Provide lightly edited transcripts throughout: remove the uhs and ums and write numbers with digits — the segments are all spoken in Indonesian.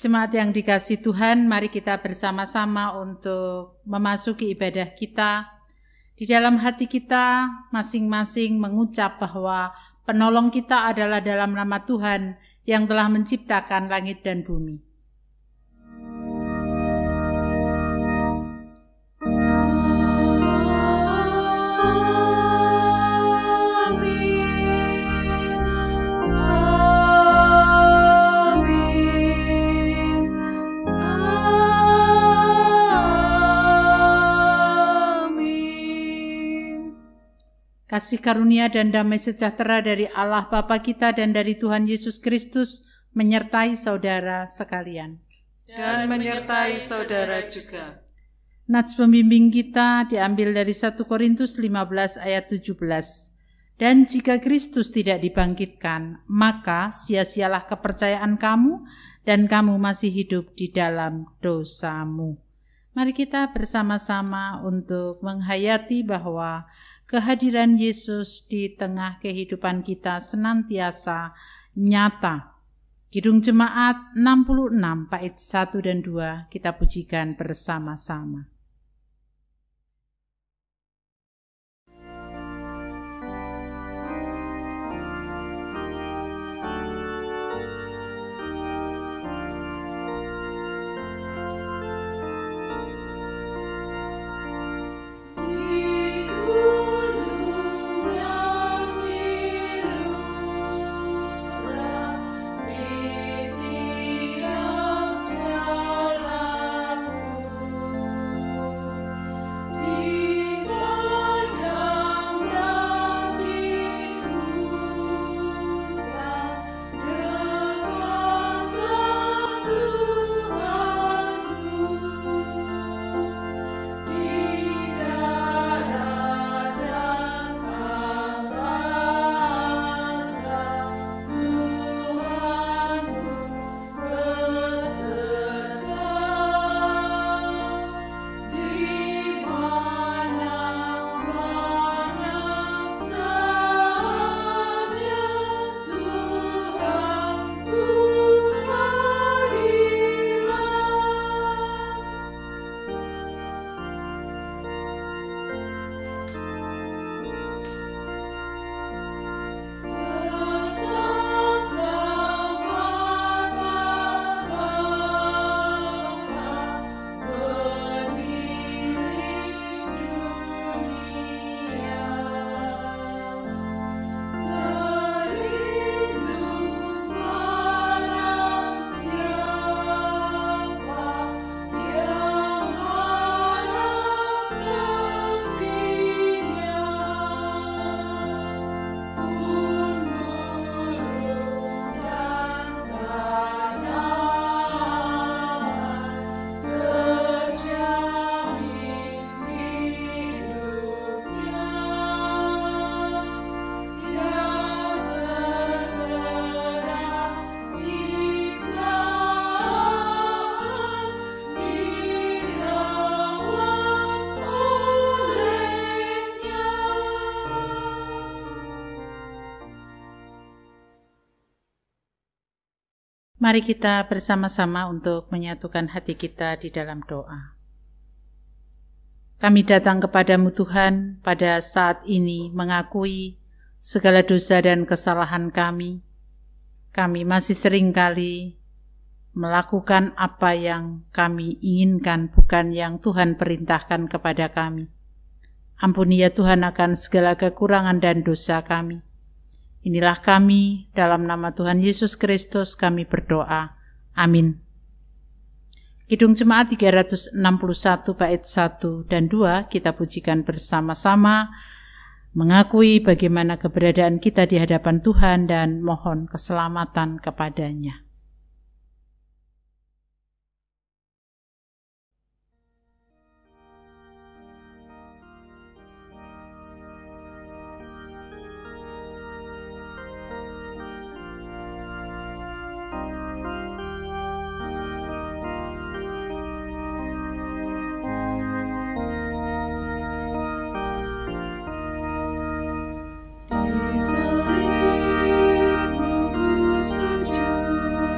jemaat yang dikasihi Tuhan, mari kita bersama-sama untuk memasuki ibadah kita. Di dalam hati kita masing-masing mengucap bahwa penolong kita adalah dalam nama Tuhan yang telah menciptakan langit dan bumi. Kasih karunia dan damai sejahtera dari Allah Bapa kita dan dari Tuhan Yesus Kristus menyertai saudara sekalian. Dan menyertai saudara juga. Nats pembimbing kita diambil dari 1 Korintus 15 ayat 17. Dan jika Kristus tidak dibangkitkan, maka sia-sialah kepercayaan kamu dan kamu masih hidup di dalam dosamu. Mari kita bersama-sama untuk menghayati bahwa kehadiran Yesus di tengah kehidupan kita senantiasa nyata. Kidung Jemaat 66 bait 1 dan 2 kita pujikan bersama-sama. Mari kita bersama-sama untuk menyatukan hati kita di dalam doa. Kami datang kepadamu Tuhan pada saat ini mengakui segala dosa dan kesalahan kami. Kami masih seringkali melakukan apa yang kami inginkan, bukan yang Tuhan perintahkan kepada kami. Ampuni ya Tuhan akan segala kekurangan dan dosa kami. Inilah kami, dalam nama Tuhan Yesus Kristus kami berdoa. Amin. Kidung Jemaat 361 bait 1 dan 2 kita pujikan bersama-sama, mengakui bagaimana keberadaan kita di hadapan Tuhan dan mohon keselamatan kepadanya. Di salib Roh Kudus sujud.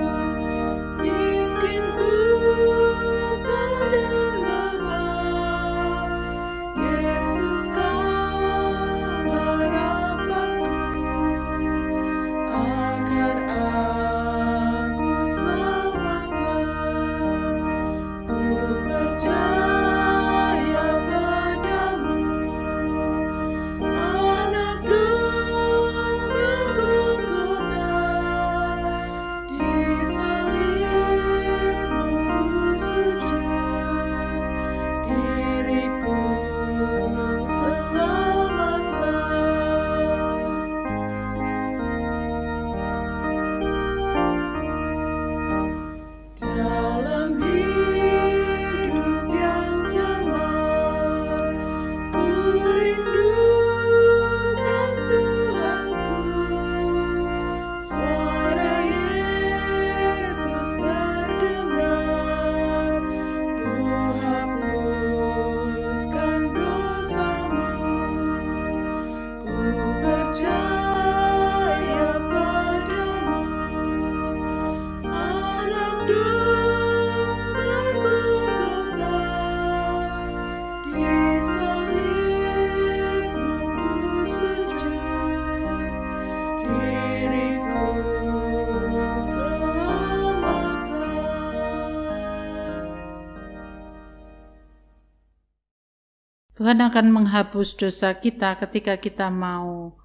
Tuhan akan menghapus dosa kita ketika kita mau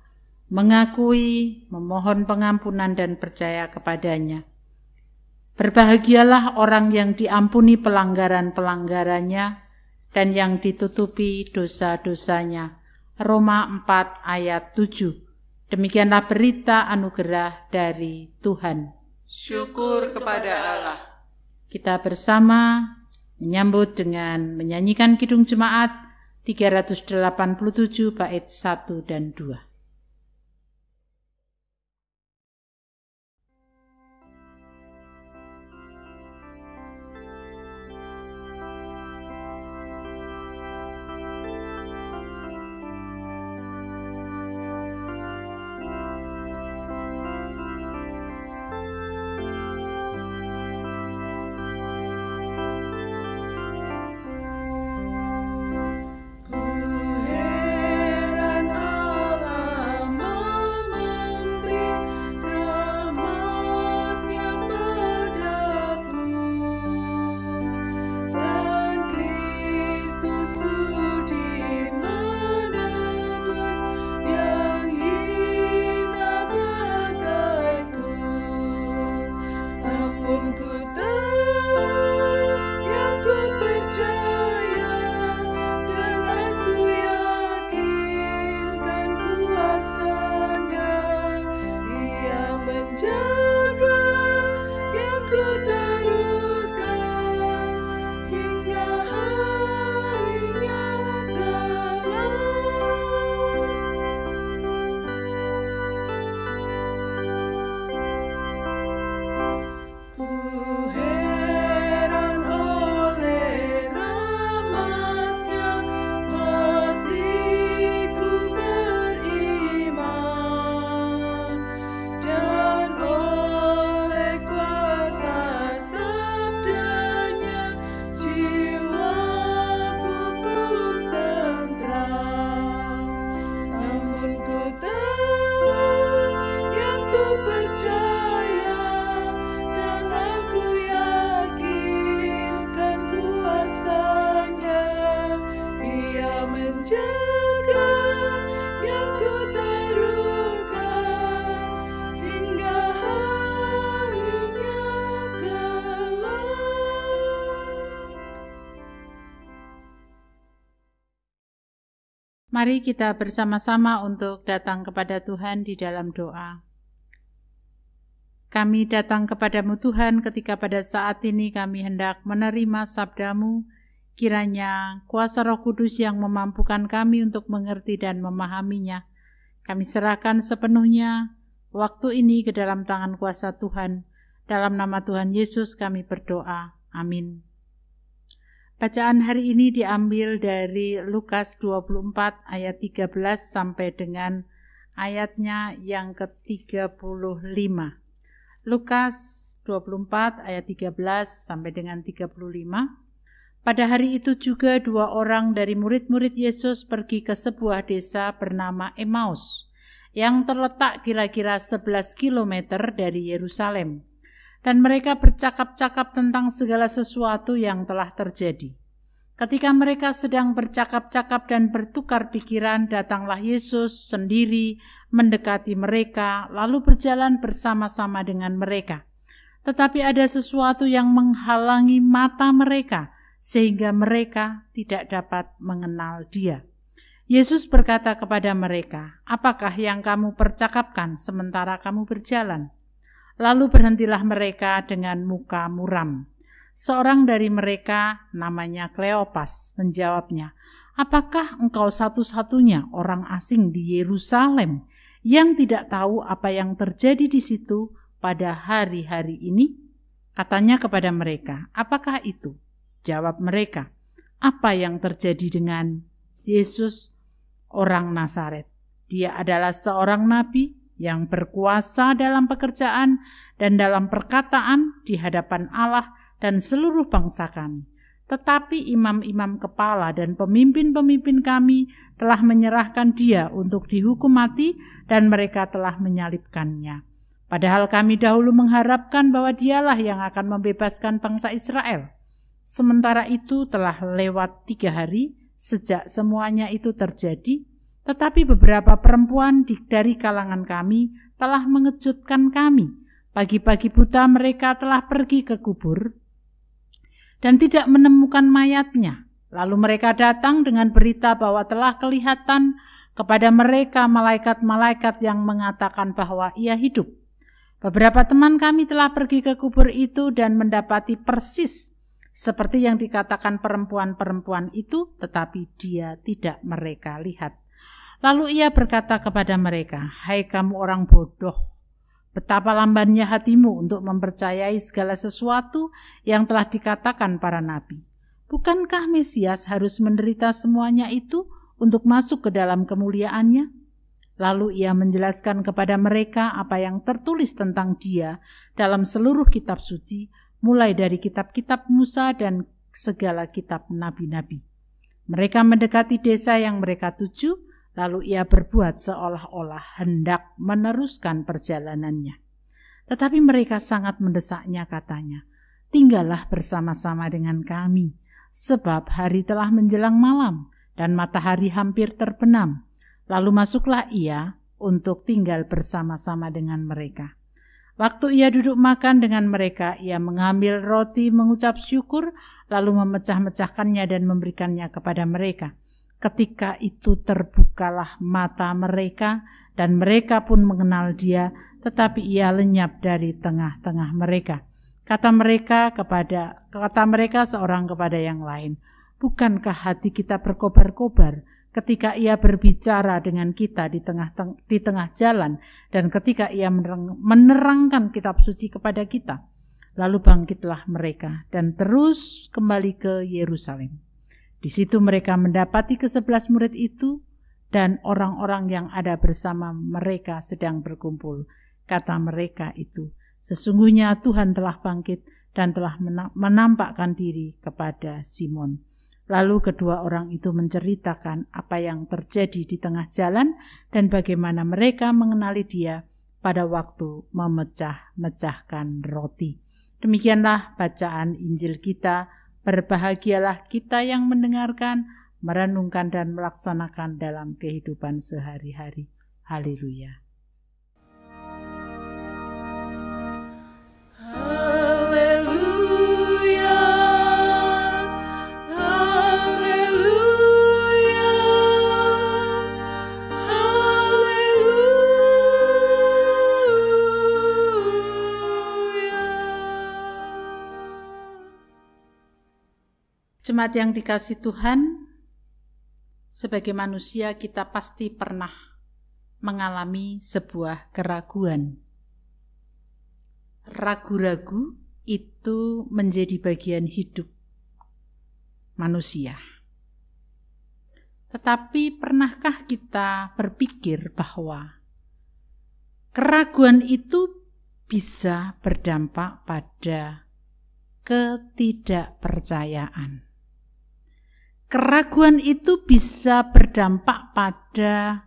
mengakui, memohon pengampunan dan percaya kepadanya. Berbahagialah orang yang diampuni pelanggaran-pelanggarannya dan yang ditutupi dosa-dosanya. Roma 4 ayat 7. Demikianlah berita anugerah dari Tuhan. Syukur kepada Allah. Kita bersama menyambut dengan menyanyikan Kidung Jemaat 387 bait 1 dan 2. Mari kita bersama-sama untuk datang kepada Tuhan di dalam doa. Kami datang kepadamu Tuhan ketika pada saat ini kami hendak menerima sabdamu, kiranya kuasa Roh Kudus yang memampukan kami untuk mengerti dan memahaminya. Kami serahkan sepenuhnya waktu ini ke dalam tangan kuasa Tuhan. Dalam nama Tuhan Yesus kami berdoa. Amin. Bacaan hari ini diambil dari Lukas 24 ayat 13 sampai dengan ayatnya yang ke-35. Lukas 24 ayat 13 sampai dengan 35. Pada hari itu juga 2 orang dari murid-murid Yesus pergi ke sebuah desa bernama Emmaus, yang terletak kira-kira 11 km dari Yerusalem. Dan mereka bercakap-cakap tentang segala sesuatu yang telah terjadi. Ketika mereka sedang bercakap-cakap dan bertukar pikiran, datanglah Yesus sendiri mendekati mereka, lalu berjalan bersama-sama dengan mereka. Tetapi ada sesuatu yang menghalangi mata mereka, sehingga mereka tidak dapat mengenal Dia. Yesus berkata kepada mereka, "Apakah yang kamu percakapkan sementara kamu berjalan?" Lalu berhentilah mereka dengan muka muram. Seorang dari mereka, namanya Kleopas, menjawabnya, "Apakah engkau satu-satunya orang asing di Yerusalem yang tidak tahu apa yang terjadi di situ pada hari-hari ini?" Katanya kepada mereka, "Apakah itu?" Jawab mereka, "Apa yang terjadi dengan Yesus, orang Nazaret? Dia adalah seorang nabi yang berkuasa dalam pekerjaan dan dalam perkataan di hadapan Allah dan seluruh bangsa kami. Tetapi imam-imam kepala dan pemimpin-pemimpin kami telah menyerahkan Dia untuk dihukum mati dan mereka telah menyalibkannya. Padahal kami dahulu mengharapkan bahwa Dialah yang akan membebaskan bangsa Israel. Sementara itu telah lewat 3 hari sejak semuanya itu terjadi, tetapi beberapa perempuan dari kalangan kami telah mengejutkan kami. Pagi-pagi buta mereka telah pergi ke kubur dan tidak menemukan mayatnya. Lalu mereka datang dengan berita bahwa telah kelihatan kepada mereka malaikat-malaikat yang mengatakan bahwa ia hidup. Beberapa teman kami telah pergi ke kubur itu dan mendapati persis seperti yang dikatakan perempuan-perempuan itu, tetapi dia tidak mereka lihat. Lalu ia berkata kepada mereka, "Hai kamu orang bodoh, betapa lambannya hatimu untuk mempercayai segala sesuatu yang telah dikatakan para nabi. Bukankah Mesias harus menderita semuanya itu untuk masuk ke dalam kemuliaannya?" Lalu ia menjelaskan kepada mereka apa yang tertulis tentang dia dalam seluruh kitab suci, mulai dari kitab-kitab Musa dan segala kitab nabi-nabi. Mereka mendekati desa yang mereka tuju, lalu ia berbuat seolah-olah hendak meneruskan perjalanannya. Tetapi mereka sangat mendesaknya, katanya, "Tinggallah bersama-sama dengan kami, sebab hari telah menjelang malam dan matahari hampir terbenam." Lalu masuklah ia untuk tinggal bersama-sama dengan mereka. Waktu ia duduk makan dengan mereka, ia mengambil roti, mengucap syukur, lalu memecah-mecahkannya dan memberikannya kepada mereka. Ketika itu terbukalah mata mereka, dan mereka pun mengenal dia, tetapi ia lenyap dari tengah-tengah mereka. Kata mereka seorang kepada yang lain, "Bukankah hati kita berkobar-kobar ketika ia berbicara dengan kita di tengah jalan dan ketika ia menerangkan kitab suci kepada kita?" Lalu bangkitlah mereka dan terus kembali ke Yerusalem. Di situ mereka mendapati ke-11 murid itu dan orang-orang yang ada bersama mereka sedang berkumpul. Kata mereka itu, "Sesungguhnya Tuhan telah bangkit dan telah menampakkan diri kepada Simon." Lalu kedua orang itu menceritakan apa yang terjadi di tengah jalan dan bagaimana mereka mengenali dia pada waktu memecah-mecahkan roti. Demikianlah bacaan Injil kita. Berbahagialah kita yang mendengarkan, merenungkan dan melaksanakan dalam kehidupan sehari-hari. Haleluya. Jemaat yang dikasihi Tuhan, sebagai manusia kita pasti pernah mengalami sebuah keraguan. Ragu-ragu itu menjadi bagian hidup manusia. Tetapi pernahkah kita berpikir bahwa keraguan itu bisa berdampak pada ketidakpercayaan? Keraguan itu bisa berdampak pada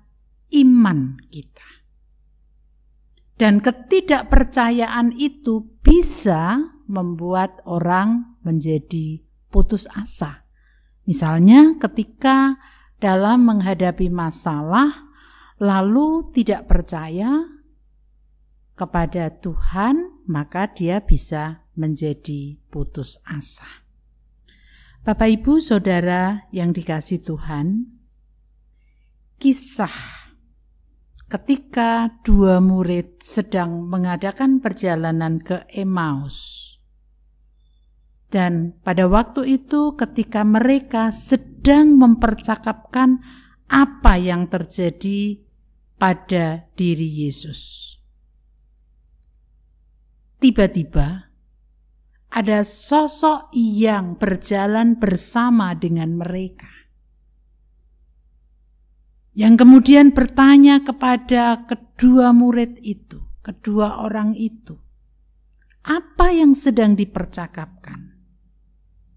iman kita. Dan ketidakpercayaan itu bisa membuat orang menjadi putus asa. Misalnya ketika dalam menghadapi masalah lalu tidak percaya kepada Tuhan, maka dia bisa menjadi putus asa. Bapak, Ibu, Saudara yang dikasihi Tuhan, kisah ketika dua murid sedang mengadakan perjalanan ke Emmaus. Dan pada waktu itu ketika mereka sedang mempercakapkan apa yang terjadi pada diri Yesus, tiba-tiba ada sosok yang berjalan bersama dengan mereka, yang kemudian bertanya kepada kedua murid itu, kedua orang itu, apa yang sedang dipercakapkan?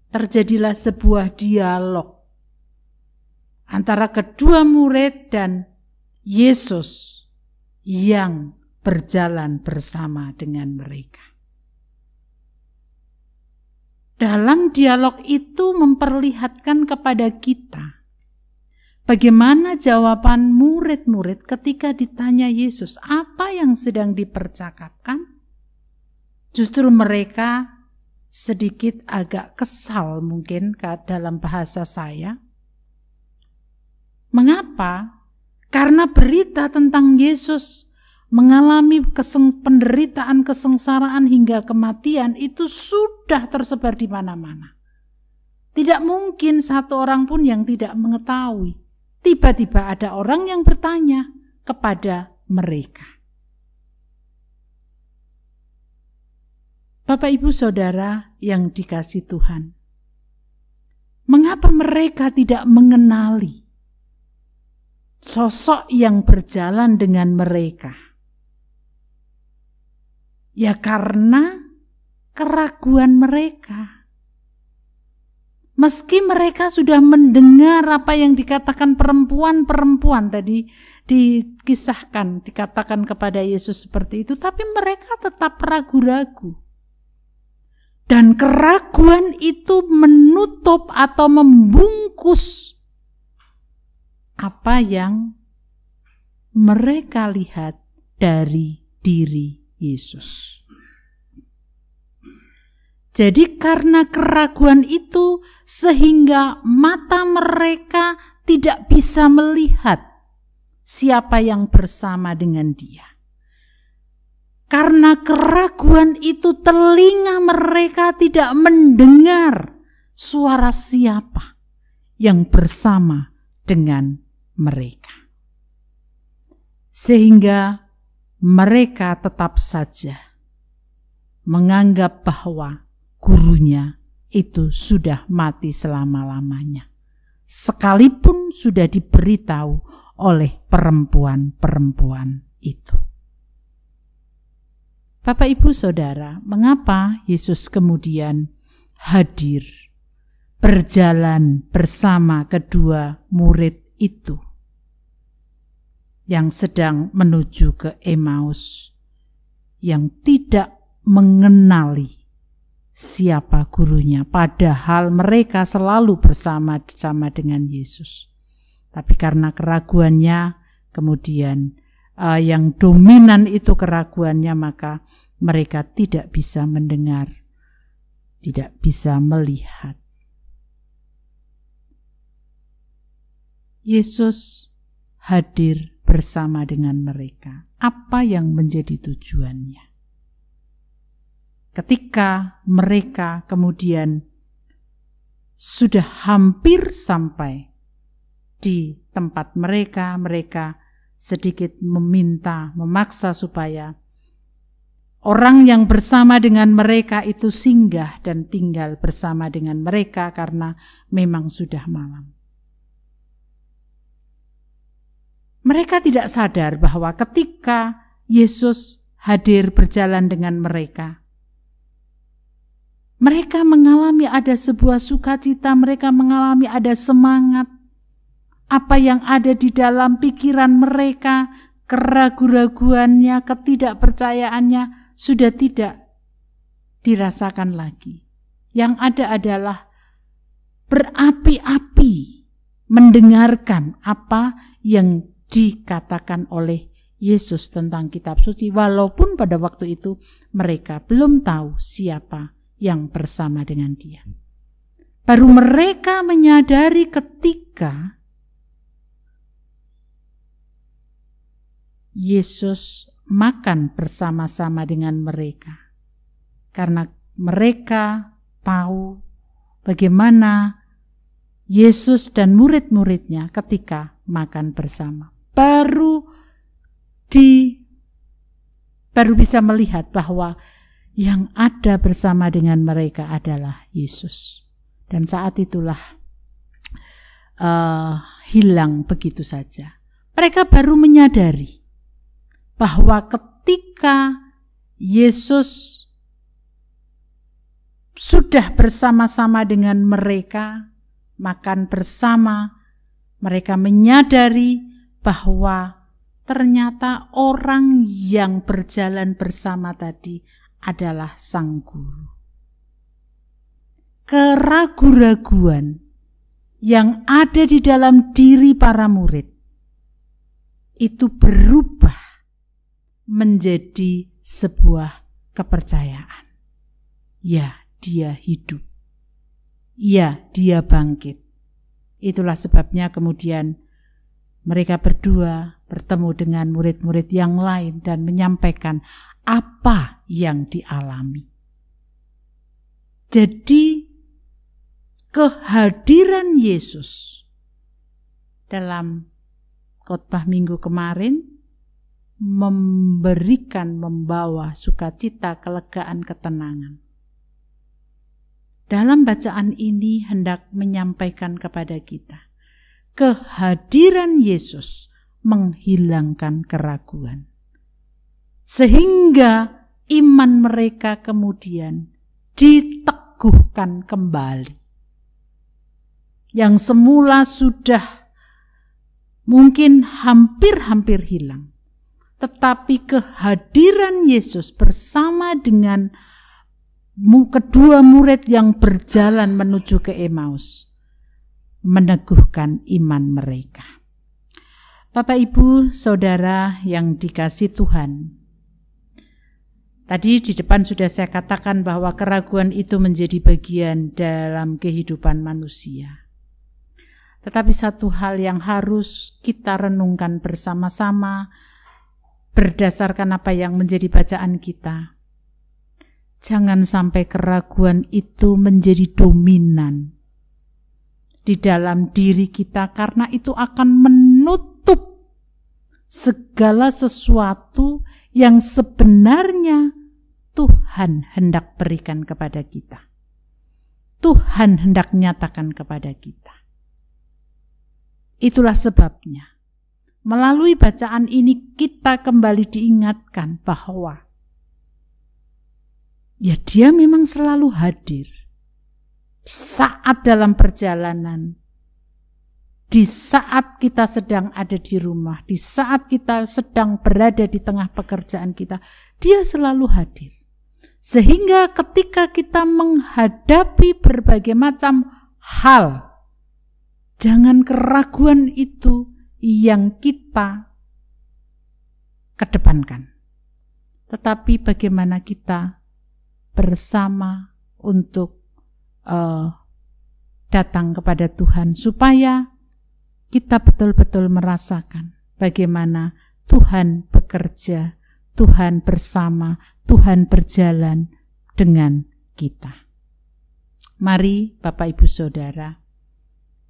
Terjadilah sebuah dialog antara kedua murid dan Yesus yang berjalan bersama dengan mereka. Dalam dialog itu memperlihatkan kepada kita Bagaimana jawaban murid-murid ketika ditanya Yesus apa yang sedang dipercakapkan? Justru mereka sedikit agak kesal mungkin dalam bahasa saya. Mengapa? Karena berita tentang Yesus mengalami penderitaan, kesengsaraan hingga kematian itu sudah tersebar di mana-mana. Tidak mungkin satu orang pun yang tidak mengetahui. Tiba-tiba ada orang yang bertanya kepada mereka. Bapak, Ibu, Saudara yang dikasihi Tuhan, mengapa mereka tidak mengenali sosok yang berjalan dengan mereka? Ya karena keraguan mereka. Meski mereka sudah mendengar apa yang dikatakan perempuan-perempuan tadi dikisahkan, dikatakan kepada Yesus seperti itu, tapi mereka tetap ragu-ragu. Dan keraguan itu menutup atau membungkus apa yang mereka lihat dari diri Yesus. Jadi karena keraguan itu sehingga mata mereka tidak bisa melihat siapa yang bersama dengan Dia. Karena keraguan itu telinga mereka tidak mendengar suara siapa yang bersama dengan mereka. Sehingga mereka tetap saja menganggap bahwa gurunya itu sudah mati selama-lamanya, sekalipun sudah diberitahu oleh perempuan-perempuan itu. Bapak, Ibu, Saudara, mengapa Yesus kemudian hadir berjalan bersama kedua murid itu yang sedang menuju ke Emmaus, yang tidak mengenali siapa gurunya, padahal mereka selalu bersama-sama dengan Yesus. Tapi karena keraguannya, kemudian yang dominan itu keraguannya, maka mereka tidak bisa mendengar, tidak bisa melihat. Yesus hadir bersama dengan mereka. Apa yang menjadi tujuannya? Ketika mereka kemudian sudah hampir sampai di tempat mereka sedikit memaksa supaya orang yang bersama dengan mereka itu singgah dan tinggal bersama dengan mereka karena memang sudah malam. Mereka tidak sadar bahwa ketika Yesus hadir berjalan dengan mereka mengalami ada sebuah sukacita, mereka mengalami ada semangat. Apa yang ada di dalam pikiran mereka, keraguan-raguannya, ketidakpercayaannya sudah tidak dirasakan lagi. Yang ada adalah berapi-api mendengarkan apa yang dikatakan oleh Yesus tentang kitab suci, walaupun pada waktu itu mereka belum tahu siapa yang bersama dengan Dia. Baru mereka menyadari ketika Yesus makan bersama-sama dengan mereka, karena mereka tahu bagaimana Yesus dan murid-muridnya ketika makan bersama. Baru bisa melihat bahwa yang ada bersama dengan mereka adalah Yesus. Dan saat itulah hilang begitu saja. Mereka baru menyadari bahwa ketika Yesus sudah bersama-sama dengan mereka, makan bersama, mereka menyadari bahwa ternyata orang yang berjalan bersama tadi adalah Sang Guru. Keraguan-raguan yang ada di dalam diri para murid itu berubah menjadi sebuah kepercayaan. Ya, dia hidup. Ya, dia bangkit. Itulah sebabnya kemudian mereka berdua bertemu dengan murid-murid yang lain dan menyampaikan apa yang dialami. Jadi kehadiran Yesus dalam khotbah minggu kemarin membawa sukacita, kelegaan, ketenangan. Dalam bacaan ini hendak menyampaikan kepada kita, kehadiran Yesus menghilangkan keraguan. Sehingga iman mereka kemudian diteguhkan kembali. Yang semula sudah mungkin hampir-hampir hilang. Tetapi kehadiran Yesus bersama dengan kedua murid yang berjalan menuju ke Emmaus meneguhkan iman mereka. Bapak, Ibu, Saudara yang dikasihi Tuhan, tadi di depan sudah saya katakan bahwa keraguan itu menjadi bagian dalam kehidupan manusia. Tetapi satu hal yang harus kita renungkan bersama-sama berdasarkan apa yang menjadi bacaan kita. Jangan sampai keraguan itu menjadi dominan di dalam diri kita, karena itu akan menutup segala sesuatu yang sebenarnya Tuhan hendak berikan kepada kita. Tuhan hendak nyatakan kepada kita. Itulah sebabnya melalui bacaan ini kita kembali diingatkan bahwa ya, Dia memang selalu hadir. Saat dalam perjalanan, di saat kita sedang ada di rumah, di saat kita sedang berada di tengah pekerjaan kita, Dia selalu hadir. Sehingga ketika kita menghadapi berbagai macam hal, jangan keraguan itu yang kita kedepankan. Tetapi bagaimana kita bersama untuk datang kepada Tuhan, supaya kita betul-betul merasakan bagaimana Tuhan bekerja, Tuhan bersama, Tuhan berjalan dengan kita. Mari Bapak Ibu Saudara,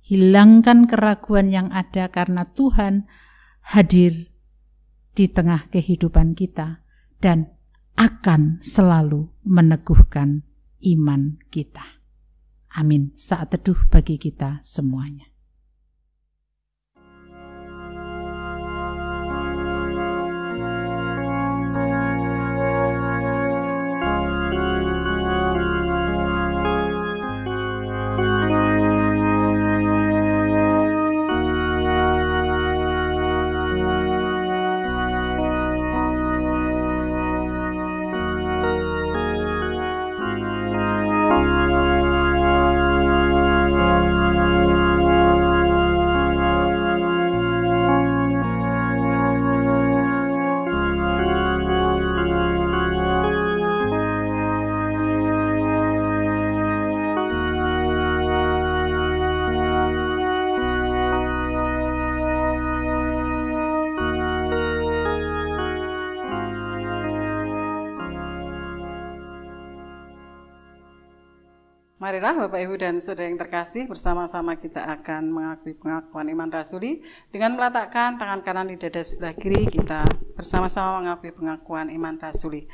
hilangkan keraguan yang ada karena Tuhan hadir di tengah kehidupan kita dan akan selalu meneguhkan iman kita. Amin. Saat teduh bagi kita semuanya. Marilah Bapak Ibu dan Saudara yang terkasih, bersama-sama kita akan mengakui pengakuan iman rasuli dengan meletakkan tangan kanan di dada sebelah kiri. Kita bersama-sama mengakui pengakuan iman rasuli.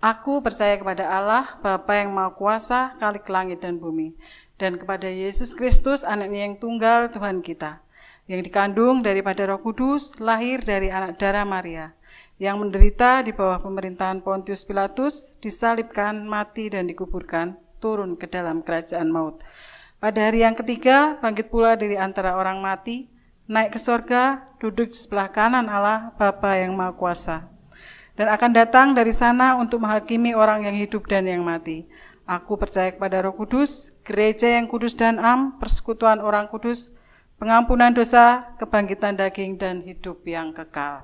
Aku percaya kepada Allah, Bapa yang Maha Kuasa, Khalik langit dan bumi, dan kepada Yesus Kristus, Anaknya yang tunggal, Tuhan kita, yang dikandung daripada Roh Kudus, lahir dari anak darah Maria, yang menderita di bawah pemerintahan Pontius Pilatus, disalibkan, mati dan dikuburkan, turun ke dalam kerajaan maut. Pada hari yang ketiga, bangkit pula dari antara orang mati, naik ke sorga, duduk di sebelah kanan Allah, Bapa yang Maha Kuasa, dan akan datang dari sana untuk menghakimi orang yang hidup dan yang mati. Aku percaya kepada Roh Kudus, gereja yang kudus dan am, persekutuan orang kudus, pengampunan dosa, kebangkitan daging, dan hidup yang kekal.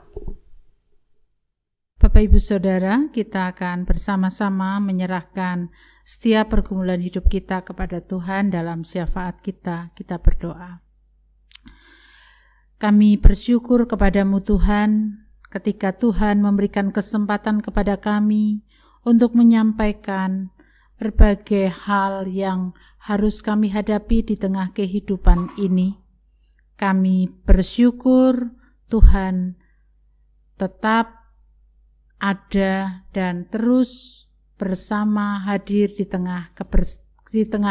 Bapak Ibu Saudara, kita akan bersama-sama menyerahkan setiap pergumulan hidup kita kepada Tuhan dalam syafaat kita. Kita berdoa. Kami bersyukur kepadamu Tuhan, ketika Tuhan memberikan kesempatan kepada kami untuk menyampaikan berbagai hal yang harus kami hadapi di tengah kehidupan ini. Kami bersyukur Tuhan tetap ada dan terus bersama hadir di tengah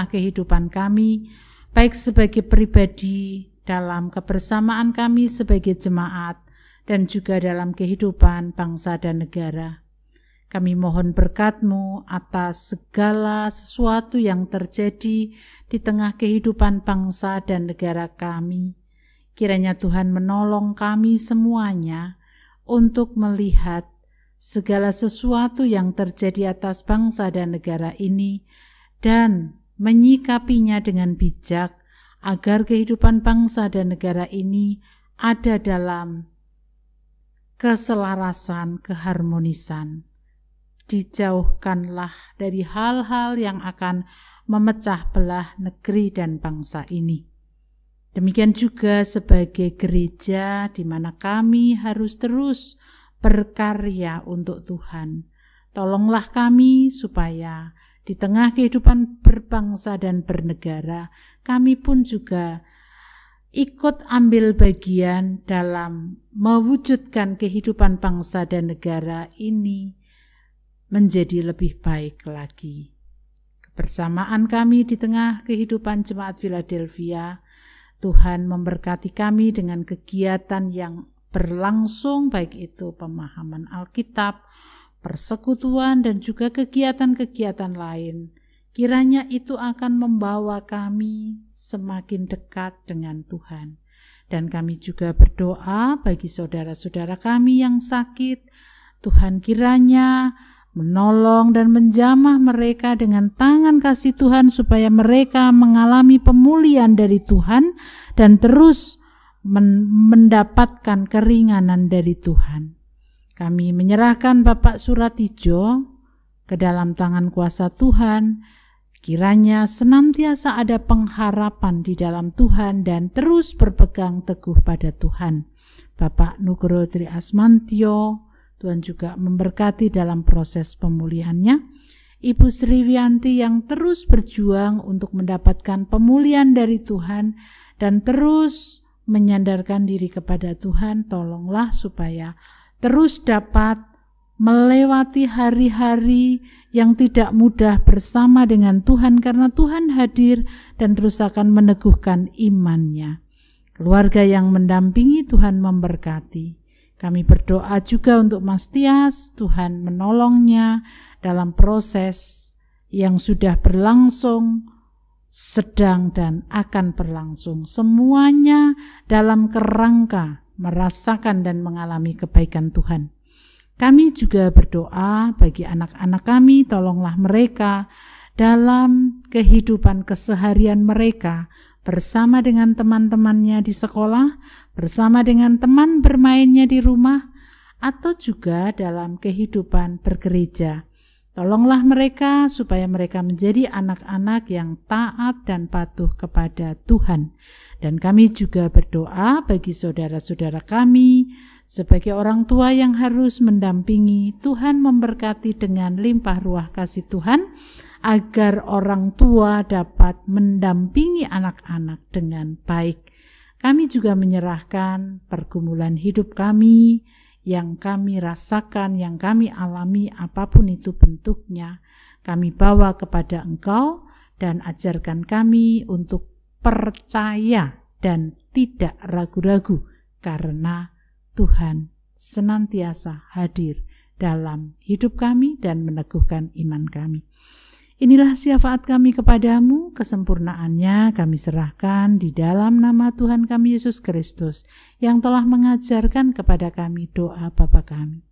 kehidupan kami, baik sebagai pribadi dalam kebersamaan kami sebagai jemaat dan juga dalam kehidupan bangsa dan negara. Kami mohon berkat-Mu atas segala sesuatu yang terjadi di tengah kehidupan bangsa dan negara kami. Kiranya Tuhan menolong kami semuanya untuk melihat segala sesuatu yang terjadi atas bangsa dan negara ini dan menyikapinya dengan bijak agar kehidupan bangsa dan negara ini ada dalam keselarasan, keharmonisan. Dijauhkanlah dari hal-hal yang akan memecah belah negeri dan bangsa ini. Demikian juga sebagai gereja di mana kami harus terus berkarya untuk Tuhan. Tolonglah kami supaya di tengah kehidupan berbangsa dan bernegara, kami pun juga ikut ambil bagian dalam mewujudkan kehidupan bangsa dan negara ini menjadi lebih baik lagi. Kebersamaan kami di tengah kehidupan Jemaat Philadelphia, Tuhan memberkati kami dengan kegiatan yang berlangsung, baik itu pemahaman Alkitab, persekutuan, dan juga kegiatan-kegiatan lain. Kiranya itu akan membawa kami semakin dekat dengan Tuhan. Dan kami juga berdoa bagi saudara-saudara kami yang sakit. Tuhan kiranya menolong dan menjamah mereka dengan tangan kasih Tuhan supaya mereka mengalami pemulihan dari Tuhan dan terus mendapatkan keringanan dari Tuhan. Kami menyerahkan Bapak Suratijo ke dalam tangan kuasa Tuhan. Kiranya senantiasa ada pengharapan di dalam Tuhan dan terus berpegang teguh pada Tuhan. Bapak Nugroho Tri Asmantio, Tuhan juga memberkati dalam proses pemulihannya. Ibu Sriwiyanti yang terus berjuang untuk mendapatkan pemulihan dari Tuhan dan terus menyandarkan diri kepada Tuhan. Tolonglah supaya terus dapat melewati hari-hari yang tidak mudah bersama dengan Tuhan karena Tuhan hadir dan terus akan meneguhkan imannya. Keluarga yang mendampingi Tuhan memberkati. Kami berdoa juga untuk Mas Tias, Tuhan menolongnya dalam proses yang sudah berlangsung, sedang dan akan berlangsung. Semuanya dalam kerangka merasakan dan mengalami kebaikan Tuhan. Kami juga berdoa bagi anak-anak kami, tolonglah mereka dalam kehidupan keseharian mereka, bersama dengan teman-temannya di sekolah, bersama dengan teman bermainnya di rumah, atau juga dalam kehidupan bergereja. Tolonglah mereka supaya mereka menjadi anak-anak yang taat dan patuh kepada Tuhan. Dan kami juga berdoa bagi saudara-saudara kami, sebagai orang tua yang harus mendampingi. Tuhan memberkati dengan limpah ruah kasih Tuhan, agar orang tua dapat mendampingi anak-anak dengan baik. Kami juga menyerahkan pergumulan hidup kami, yang kami rasakan, yang kami alami, apapun itu bentuknya, kami bawa kepada Engkau dan ajarkan kami untuk percaya dan tidak ragu-ragu, karena Tuhan senantiasa hadir dalam hidup kami dan meneguhkan iman kami. Inilah syafaat kami kepadamu, kesempurnaannya kami serahkan di dalam nama Tuhan kami Yesus Kristus yang telah mengajarkan kepada kami doa Bapa kami.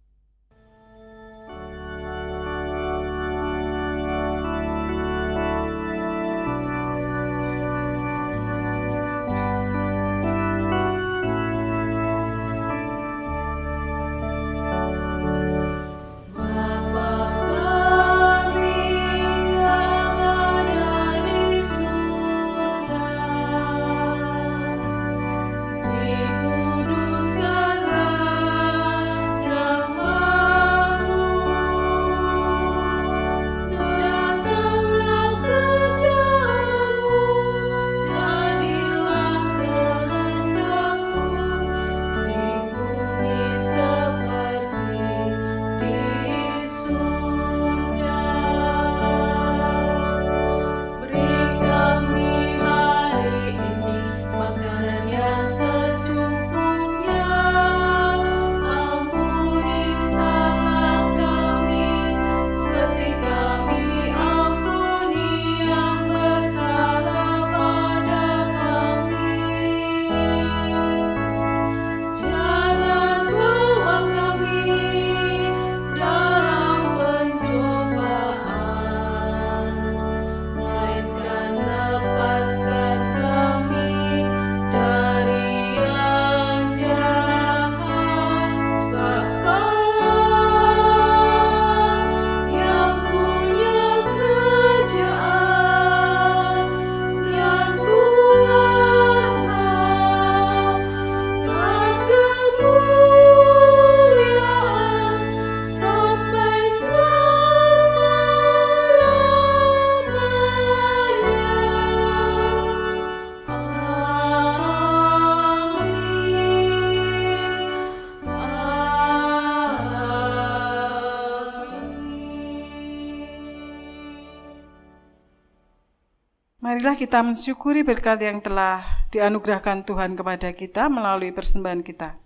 Marilah kita mensyukuri berkat yang telah dianugerahkan Tuhan kepada kita melalui persembahan kita.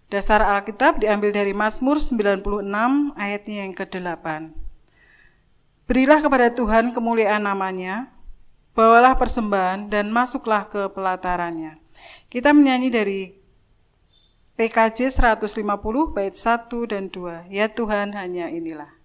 Dasar Alkitab diambil dari Mazmur 96 ayatnya yang ke-8. Berilah kepada Tuhan kemuliaan namanya, bawalah persembahan dan masuklah ke pelatarannya. Kita menyanyi dari PKJ 150 bait 1 dan 2. Ya Tuhan, hanya inilah.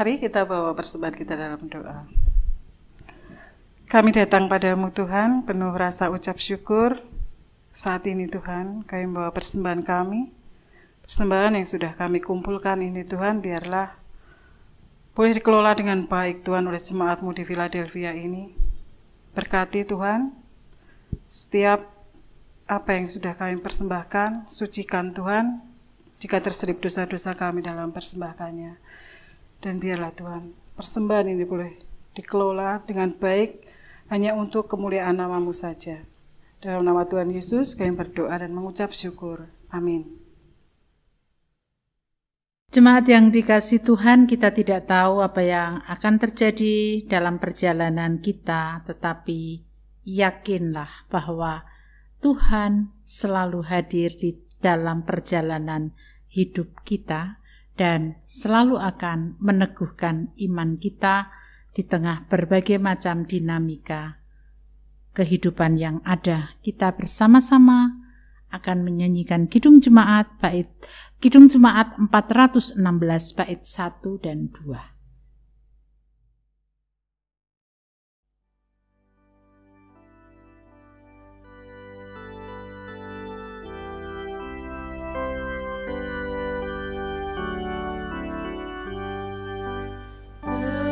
Mari kita bawa persembahan kita dalam doa. Kami datang padamu Tuhan, penuh rasa ucap syukur. Saat ini Tuhan, kami membawa persembahan kami. Persembahan yang sudah kami kumpulkan ini Tuhan, biarlah boleh dikelola dengan baik Tuhan oleh jemaat-Mu di Philadelphia ini. Berkati Tuhan, setiap apa yang sudah kami persembahkan, sucikan Tuhan, jika terselip dosa-dosa kami dalam persembahkannya. Dan biarlah Tuhan, persembahan ini boleh dikelola dengan baik hanya untuk kemuliaan nama-Mu saja. Dalam nama Tuhan Yesus kami berdoa dan mengucap syukur. Amin. Jemaat yang dikasihi Tuhan, kita tidak tahu apa yang akan terjadi dalam perjalanan kita, tetapi yakinlah bahwa Tuhan selalu hadir di dalam perjalanan hidup kita dan selalu akan meneguhkan iman kita di tengah berbagai macam dinamika kehidupan yang ada. Kita bersama-sama akan menyanyikan Kidung Jemaat 416 bait 1 dan 2. Ku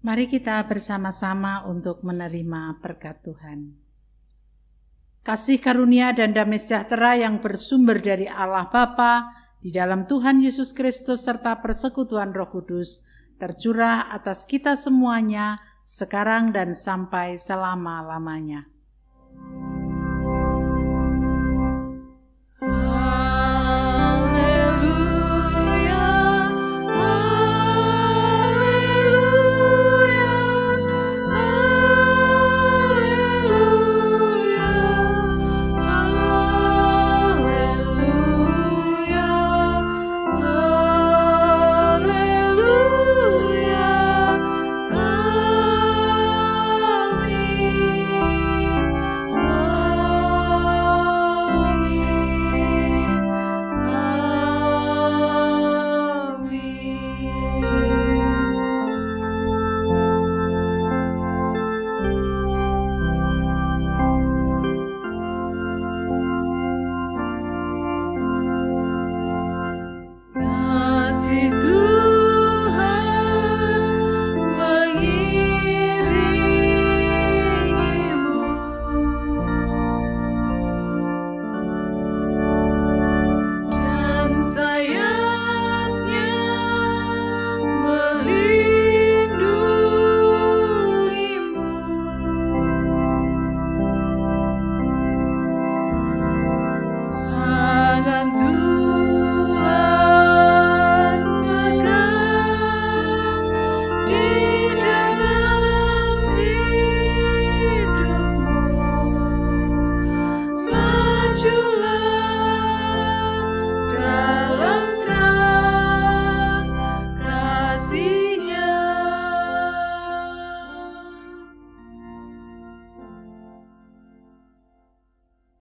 Mari kita bersama-sama untuk menerima berkat Tuhan. Kasih karunia dan damai sejahtera yang bersumber dari Allah Bapa, di dalam Tuhan Yesus Kristus serta persekutuan Roh Kudus, tercurah atas kita semuanya, sekarang dan sampai selama-lamanya.